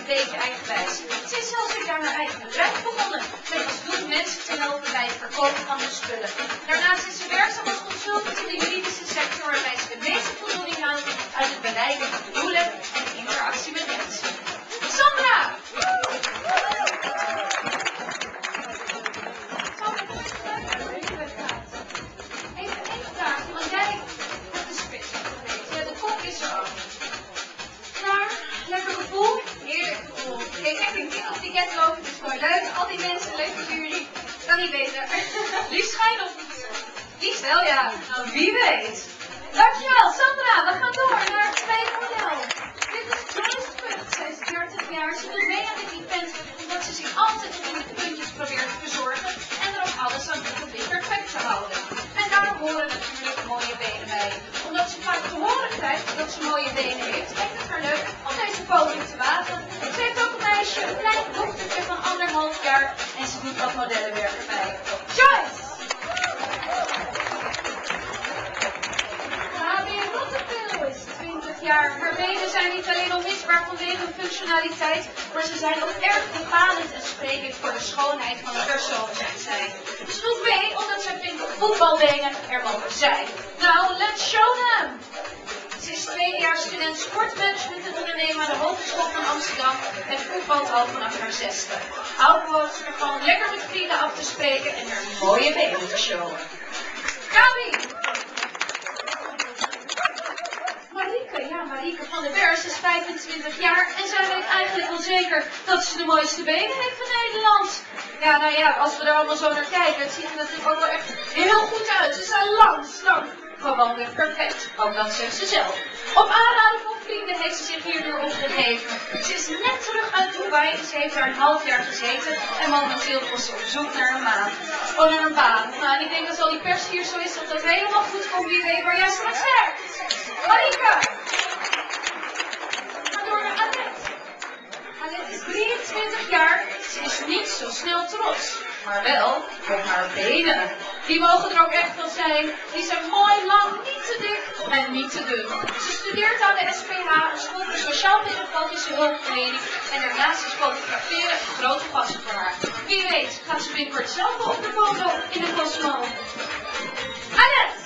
een beetje eigenwijs. Ze is zelfs weer daar haar eigen bedrijf begonnen, met als doel mensen te helpen bij het verkopen van hun spullen. Daarnaast is ze werkzaam als consultant in de juridische sector, waarbij ze de meeste voldoening haalt uit het bereiken van doelen en interactie met mensen. Sandra! Even één vraagje, want jij hebt de spits gegeten. Ja, de kop is er ook. Klaar? Lekker gevoel? Heerlijk gevoel. Ik heb een kind op ticket lopen, het is gewoon leuk. Al die mensen, leuk voor jullie. Kan niet beter. Liefst ga je nog niet. Liefst wel, ja. Nou, wie weet. Dankjewel, Sandra. We gaan door naar het tweede model. Dit is Grace Punt. Zij is 30 jaar. Ze doet mee aan dit event omdat ze zich altijd op de puntjes probeert te verzorgen en er ook alles aan doet om dit perfect te houden. En daar horen natuurlijk mooie benen bij. Omdat ze vaak te horen krijgt dat ze mooie benen heeft, lijkt het haar leuk om deze poging te wagen. Ze heeft ook een meisje, een klein dochtertje van 1,5 jaar en ze doet wat modellenwerk erbij. Joyce! Is 20 jaar. Haar benen zijn niet alleen onmisbaar vanwege hun functionaliteit, maar ze zijn ook erg bepalend en sprekend voor de schoonheid van de persoon, zegt zij. Ze doet mee omdat zij vindt dat voetbalbenen er mogen zijn. Nou, let's show them! Ze is tweedejaars student sportmanagement en ondernemer aan de Hogeschool van Amsterdam en voetbalt al vanaf haar 6e. Houdt ze ervan lekker met vrienden af te spreken en haar mooie benen te showen. Gabi! Marieke van der Bers is 25 jaar en zij weet eigenlijk wel zeker dat ze de mooiste benen heeft van Nederland. Ja, nou ja, als we er allemaal zo naar kijken, het ziet er natuurlijk ook wel echt heel goed uit. Ze zijn lang, slank, gewoon weer perfect. Ook dat zegt ze zelf. Op aanraden van vrienden heeft ze zich hierdoor opgegeven. Ze is net terug uit Dubai en ze heeft daar een half jaar gezeten en momenteel was ze op zoek naar een baan. Naar een baan. Nou, en ik denk dat al die pers hier zo is dat dat helemaal goed komt, wie weet waar jij straks werkt. Marieke! Ga door naar Annette. Annette is 23 jaar. Ze is niet zo snel trots, maar wel op haar benen. Die mogen er ook echt wel zijn. Die zijn mooi, lang, niet te dik en niet te dun. Ze studeert aan de SPH, een school voor sociaal-pedagogische hulpverlening. En daarnaast is fotograferen een grote passie voor haar. Wie weet gaat ze binnenkort zelf op de foto in de Cosmo. Annette!